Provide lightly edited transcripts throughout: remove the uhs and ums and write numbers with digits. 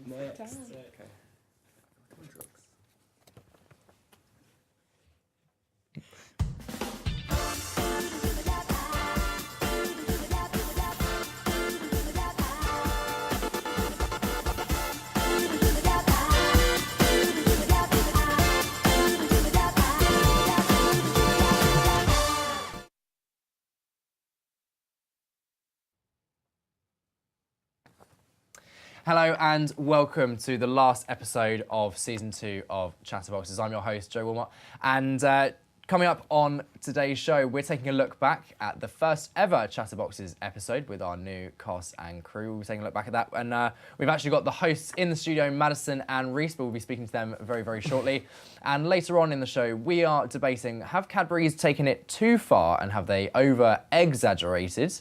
Next. Okay. Hello and welcome to the last episode of Season 2 of Chatterboxes. I'm your host, Joe Wilmot, and coming up on today's show, we're taking a look back at the first ever Chatterboxes episode with our new cast and crew. We'll be taking a look back at that, and we've actually got the hosts in the studio, Madison and Reese, but we'll be speaking to them very, very shortly. And later on in the show, we are debating, have Cadbury's taken it too far and have they over-exaggerated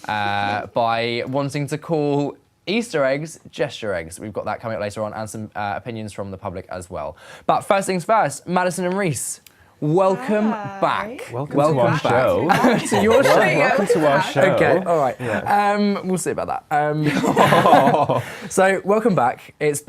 by wanting to call Easter eggs, gesture eggs. We've got that coming up later on, and some opinions from the public as well. But first things first, Madison and Reese, welcome back. Welcome to our show. To your show. Welcome to our show. Okay, all right. Yeah. We'll see about that. So, welcome back. It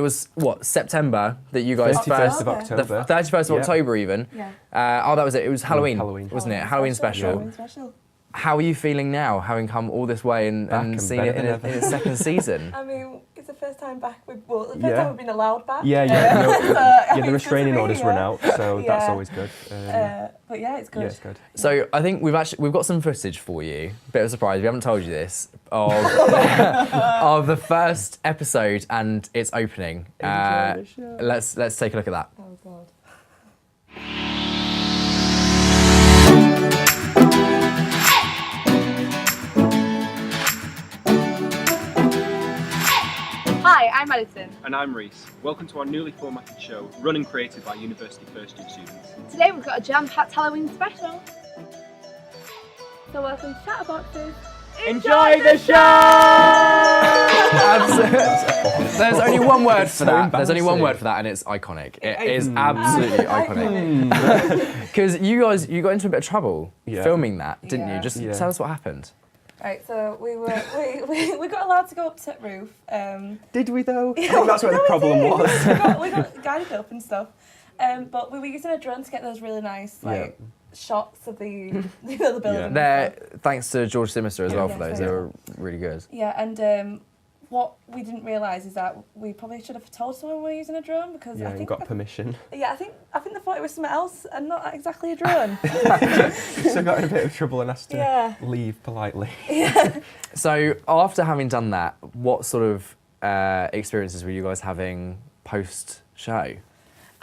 was, what, September that you guys 31st of October. The 31st of October even. Yeah. That was it. It was Halloween, wasn't it? Halloween special. Halloween special. How are you feeling now, having come all this way and seen it in its second season? I mean, it's the first time back. The first time we've been allowed back. The restraining orders run out, so that's always good. But yeah, it's good. Yeah, it's good. So I think we've got some footage for you. Bit of a surprise. We haven't told you this of of the first episode and its opening. Let's take a look at that. Oh God. Hi, I'm Madison. And I'm Reese. Welcome to our newly formatted show, run and created by university first-year students. Today we've got a jam-packed Halloween special. So welcome to Chatterboxes. Enjoy the show! There's only one word for So that. There's only one embarrassing. word for that, and it's iconic. It is absolutely iconic. Because you got into a bit of trouble filming that, didn't you? Yeah. Just tell us what happened. Right, so we got allowed to go up to the roof. Did we though? I think that's where the problem was. we got guided up and stuff. But we were using a drone to get those really nice shots of the building. Yeah. They're thanks to George Simister as well for Yeah, those. so They were really good. Yeah, and what we didn't realise is that we probably should have told someone we were using a drone because I think got permission. Yeah, I think they thought it was something else and not exactly a drone. So got in a bit of trouble and asked to leave politely. Yeah. So after having done that, what sort of experiences were you guys having post-show?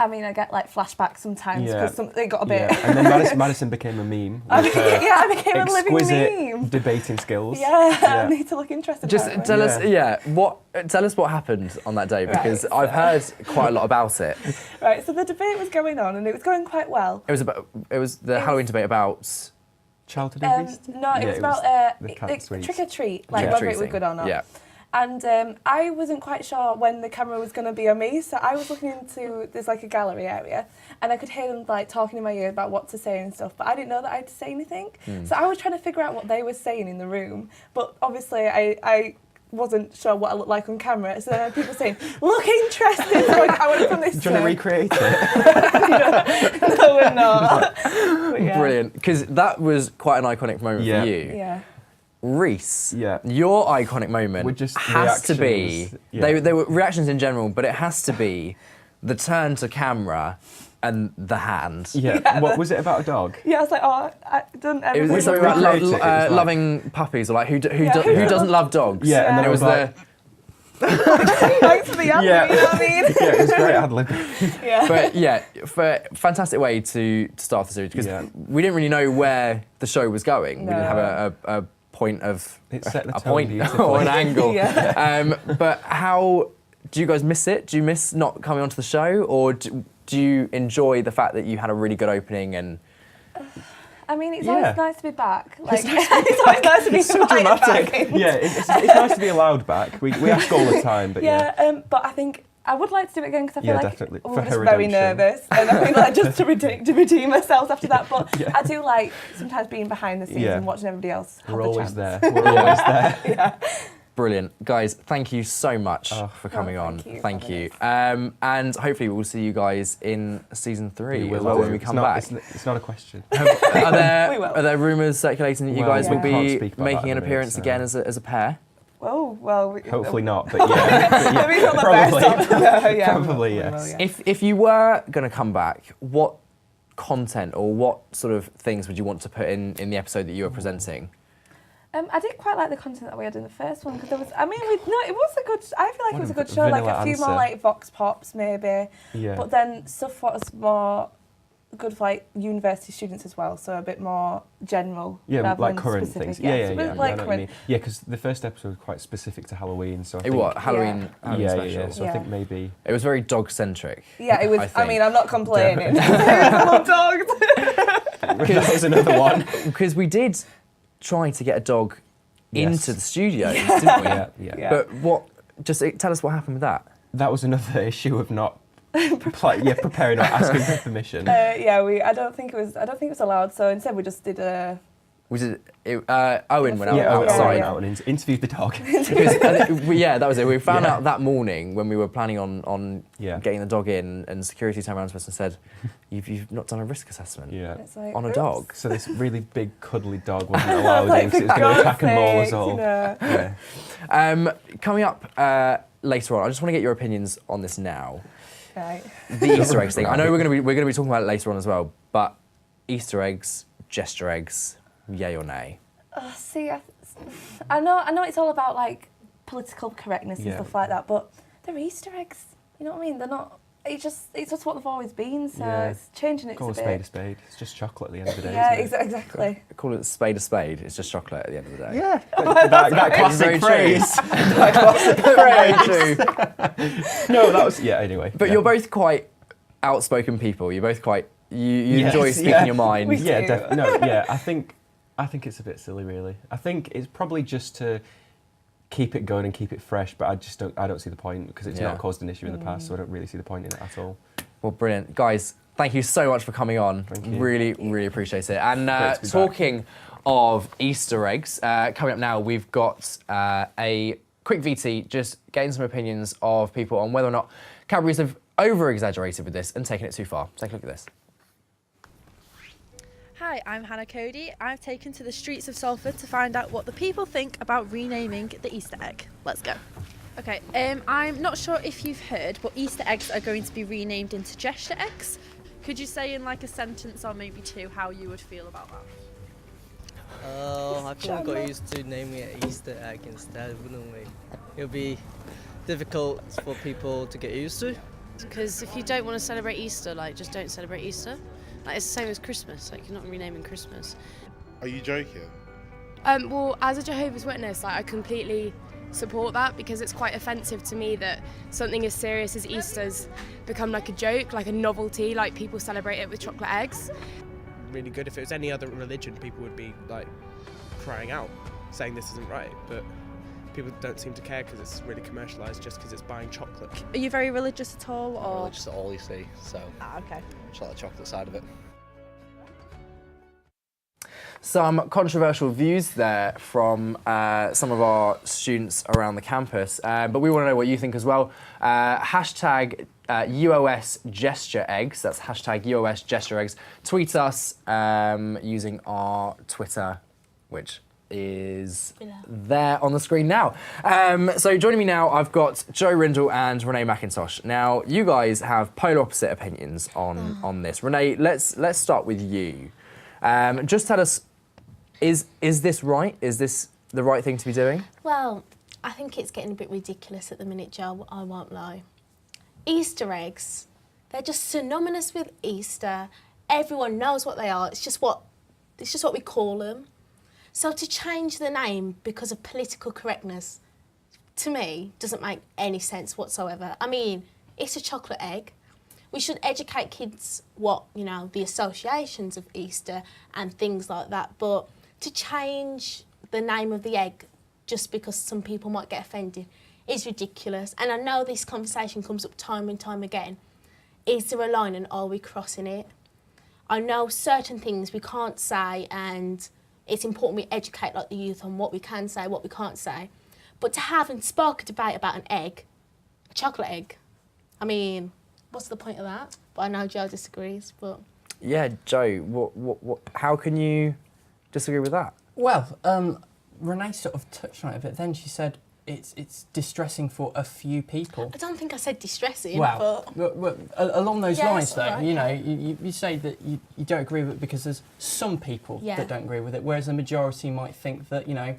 I mean, I get like flashbacks sometimes because it got a bit. Yeah. And then Madison became a meme. I became a living exquisite meme. debating skills. Yeah, I need to look interested. Just apparently. tell us what happened on that day, because I've heard quite a lot about it. Right, so the debate was going on and it was going quite well. It was the Halloween debate about Childhood abuse? No, it was about trick or treat, like whether it was good or not. Yeah. And I wasn't quite sure when the camera was going to be on me, so I was looking into, there's like a gallery area, and I could hear them like talking in my ear about what to say and stuff, but I didn't know that I had to say anything. So I was trying to figure out what they were saying in the room, but obviously I wasn't sure what I looked like on camera, so then I had people saying, look interested, so I went from this Do you want to recreate it? No, we're not. But yeah. Brilliant, because that was quite an iconic moment for you. Yeah. Reese, Yeah. your iconic moment Were just has to be, reactions, yeah. they were reactions in general, but it has to be the turn to camera and the hand. Yeah. What was it about a dog? Yeah, I was like, oh, I don't ever. It was something about recreate it, it was like- loving puppies, or like who Yeah. doesn't love dogs? Yeah, and then it was like, Thanks for the ad, Yeah. you know what I mean? yeah, it was great ad lib. Yeah. But yeah, fantastic way to start the series, because we didn't really know where the show was going. We didn't have a point of It set the a tone point beautifully. or an angle. Yeah. But how do you guys miss it? Do you miss not coming onto the show, or do you enjoy the fact that you had a really good opening and? I mean, it's always nice to be back. Like, It's always nice to be so invited dramatic. back in. Yeah, it's nice to be allowed back. We ask all the time, but But I think I would like to do it again because I feel like definitely. we For were just her very redemption. nervous, and I feel like just to redeem ourselves after that. But Yeah. I do like sometimes being behind the scenes Yeah. and watching everybody else have We're the always chance. there. We're always there. Yeah. Brilliant. Guys, thank you so much for coming on. Thank you. And hopefully we'll see you guys in season 3 as well when we come back. It's not a question. Are there rumours circulating that you guys will be making an appearance again as a pair? Oh, well... Hopefully not, but yeah. Maybe not the best option. Probably, yes. If you were going to come back, what content or what sort of things would you want to put in the episode that you were presenting? I didn't quite like the content that we had in the first one because there was. I mean, it was a good. I feel like it was a good show. Like a few more like vox pops maybe. Yeah. But then stuff was more good for like university students as well. So a bit more general. Yeah, like current things. Yeah. Like current. Yeah, because the first episode was quite specific to Halloween. So I think, Halloween special. Yeah. So I think maybe it was very dog centric. Yeah, it was. I mean, I'm not complaining. I love dogs. that was another one. Because we did try to get a dog into the studio, didn't we? Yeah. But tell us what happened with that. That was another issue of not preparing or asking for permission. I don't think it was allowed. So instead, we just did a. Owen went outside and interviewed the dog. That was it. We found out that morning when we were planning on getting the dog in, and security turned around to us and said, "You've not done a risk assessment on a dog." So this really big cuddly dog wasn't allowed in because it was going to attack and maul us all. Coming up later on, I just want to get your opinions on this now. Right. The Easter eggs thing. I know we're going to be talking about it later on as well, but Easter eggs, gesture eggs. Yay or nay? See, I know it's all about like political correctness and stuff like that, but they're Easter eggs. You know what I mean? They're not. It's just what they've always been. So it's changing it. Call a spade a spade. It's just chocolate at the end of the day. Yeah, isn't it? exactly. Call it a spade. It's just chocolate at the end of the day. Yeah, that classic phrase. That classic phrase. No, that was anyway. But you're both quite outspoken people. You're both quite. You enjoy speaking your mind. I think it's a bit silly, really. I think it's probably just to keep it going and keep it fresh, but I don't see the point because it's not caused an issue in the past, so I don't really see the point in it at all. Well, brilliant. Guys, thank you so much for coming on. Thank you. Really appreciate it. And talking of Easter eggs, coming up now, we've got a quick VT, just getting some opinions of people on whether or not Cadbury's have over-exaggerated with this and taken it too far. Take a look at this. Hi, I'm Hannah Cody. I've taken to the streets of Salford to find out what the people think about renaming the Easter egg. Let's go. Okay, I'm not sure if you've heard, but Easter eggs are going to be renamed into gesture eggs. Could you say in like a sentence or maybe two how you would feel about that? I think we got used to naming it Easter egg instead, wouldn't we? It would be difficult for people to get used to. Because if you don't want to celebrate Easter, like, just don't celebrate Easter. Like, it's the same as Christmas, like, you're not renaming Christmas. Are you joking? Well, as a Jehovah's Witness, like, I completely support that because it's quite offensive to me that something as serious as Easter's become like a joke, like a novelty, like people celebrate it with chocolate eggs. Really good. If it was any other religion, people would be, like, crying out, saying this isn't right, but people don't seem to care because it's really commercialised just because it's buying chocolate. Are you very religious at all? I'm religious at all, you see, so okay. Just like the chocolate side of it. Some controversial views there from some of our students around the campus, but we want to know what you think as well. Hashtag UOS gesture eggs, that's hashtag UOS gesture eggs. Tweet us using our Twitter, which is there on the screen now. So joining me now, I've got Joe Rindle and Renee McIntosh. Now, you guys have polar opposite opinions on this. Renee, let's start with you. Just tell us, is this right? Is this the right thing to be doing? Well, I think it's getting a bit ridiculous at the minute, Joe, I won't lie. Easter eggs, they're just synonymous with Easter. Everyone knows what they are. It's just what we call them. So to change the name because of political correctness, to me, doesn't make any sense whatsoever. I mean, it's a chocolate egg. We should educate kids what, the associations of Easter and things like that. But to change the name of the egg just because some people might get offended is ridiculous. And I know this conversation comes up time and time again. Is there a line and are we crossing it? I know certain things we can't say, and it's important we educate the youth on what we can say, what we can't say. But to have and spark a debate about an egg, a chocolate egg, I mean, what's the point of that? But I know Joe disagrees, but... Yeah, Joe, what, how can you disagree with that? Well, Renee sort of touched on it, but then she said it's distressing for a few people. I don't think I said distressing, well, but... along those lines, though, right, you know, you say that you don't agree with it because there's some people that don't agree with it, whereas a majority might think that, you know,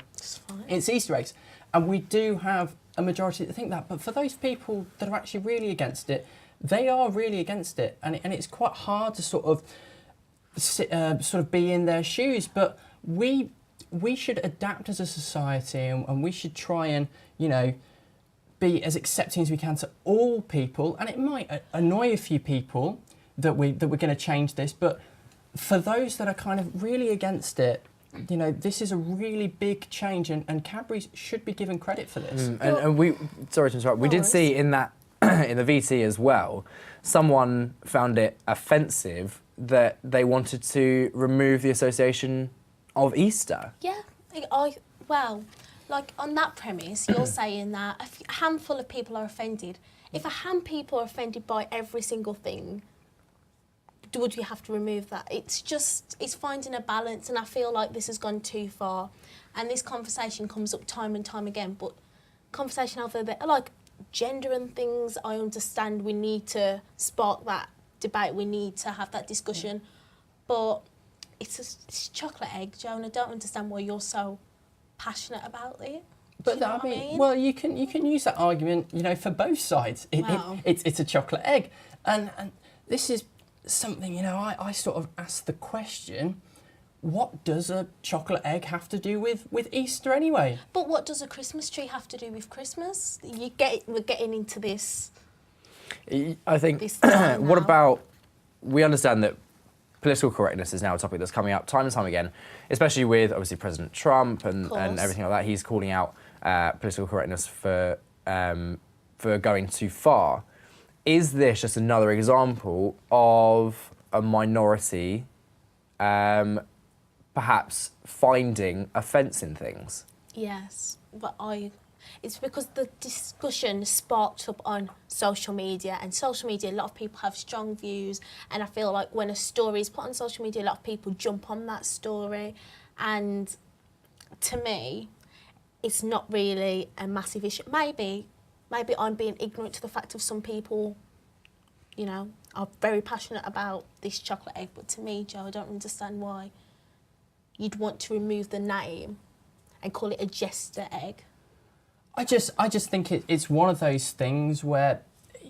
it's Easter eggs. And we do have a majority that think that, but for those people that are actually really against it, they are really against it, and it's quite hard to sort of be in their shoes. But we should adapt as a society, and we should try and, you know, be as accepting as we can to all people. And it might annoy a few people that we're going to change this, but for those that are kind of really against it, you know, this is a really big change, and Cadbury's should be given credit for this. And we, sorry to interrupt, we did see in that in the VT as well, someone found it offensive that they wanted to remove the association of Easter. Yeah, well, like on that premise, you're saying that a handful of people are offended. If a handful of people are offended by every single thing, would we have to remove that? It's finding a balance, and I feel like this has gone too far. And this conversation comes up time and time again, but conversation over the, like, gender and things, I understand we need to spark that debate, we need to have that discussion, but it's chocolate egg, Joe, and I don't understand why you're so passionate about it. But I mean, well, you can use that argument, you know, for both sides. It's a chocolate egg, and this is something, you know, I sort of asked the question, what does a chocolate egg have to do with Easter anyway? But what does a Christmas tree have to do with Christmas? We're getting into this. I think, what about, we understand that political correctness is now a topic that's coming up time and time again, especially with, obviously, President Trump and everything like that. He's calling out political correctness for going too far. Is this just another example of a minority perhaps finding offence in things? Yes, but it's because the discussion sparked up on social media, and social media, a lot of people have strong views, and I feel like when a story is put on social media, a lot of people jump on that story, and to me, it's not really a massive issue. Maybe I'm being ignorant to the fact of some people, you know, are very passionate about this chocolate egg, but to me, Joe, I don't understand why you'd want to remove the name and call it a jester egg. I just think it's one of those things where,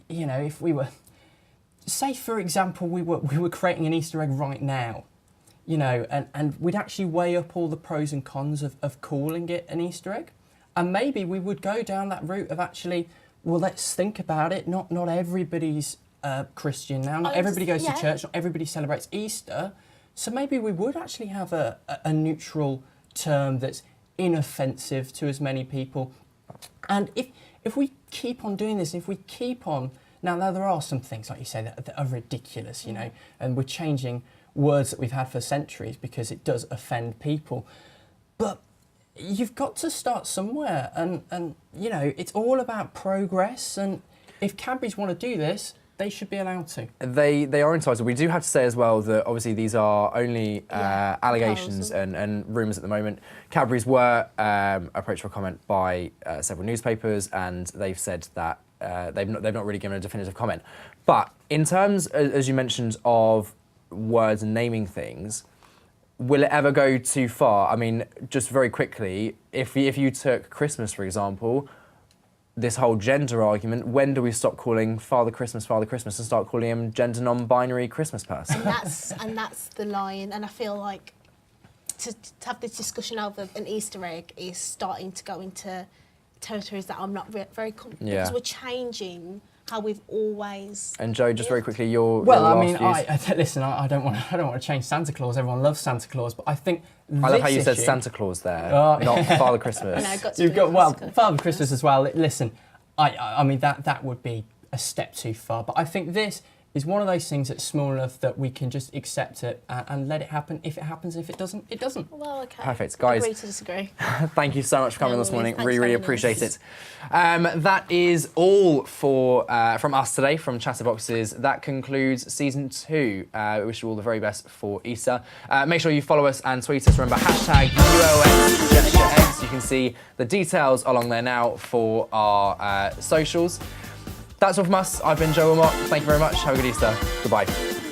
you know, if we were, say for example, we were creating an Easter egg right now, you know, and we'd actually weigh up all the pros and cons of calling it an Easter egg, and maybe we would go down that route of actually, well, let's think about it. Not everybody's Christian now. Not everybody goes to church. Not everybody celebrates Easter. So maybe we would actually have a neutral term that's inoffensive to as many people. And if we keep on doing this, if we keep on... Now there are some things, like you say, that are ridiculous, you know, and we're changing words that we've had for centuries because it does offend people. But you've got to start somewhere, and you know, it's all about progress, and if Cadbury's want to do this, they should be allowed to. They are entitled. We do have to say as well that obviously these are only allegations and rumours at the moment. Cadbury's were approached for comment by several newspapers, and they've said that they've not really given a definitive comment. But in terms, as you mentioned, of words and naming things, will it ever go too far? I mean, just very quickly, if you took Christmas, for example, this whole gender argument, when do we stop calling Father Christmas and start calling him gender non-binary Christmas person? And that's the line, and I feel like to have this discussion over an Easter egg is starting to go into territories that I'm not very comfortable with, because we're changing how we've always... And Joe, just very quickly, your listen, I don't want to change Santa Claus. Everyone loves Santa Claus, but I think I love how you said Santa Claus there, not Father Christmas. You've got Father Christmas as well. Listen, I mean that would be a step too far, but I think this is one of those things that's small enough that we can just accept it and let it happen. If it happens, if it doesn't, it doesn't. Well, okay. Perfect, guys. Agree to disagree. Thank you so much for coming this morning. Thanks Really, for really having appreciate us. it. That is all for from us today, from Chatterboxes. That concludes season 2. We wish you all the very best for Easter. Make sure you follow us and tweet us. Remember, hashtag #UOS. You can see the details along there now for our socials. That's all from us. I've been Joe Wilmot. Thank you very much. Have a good Easter. Goodbye.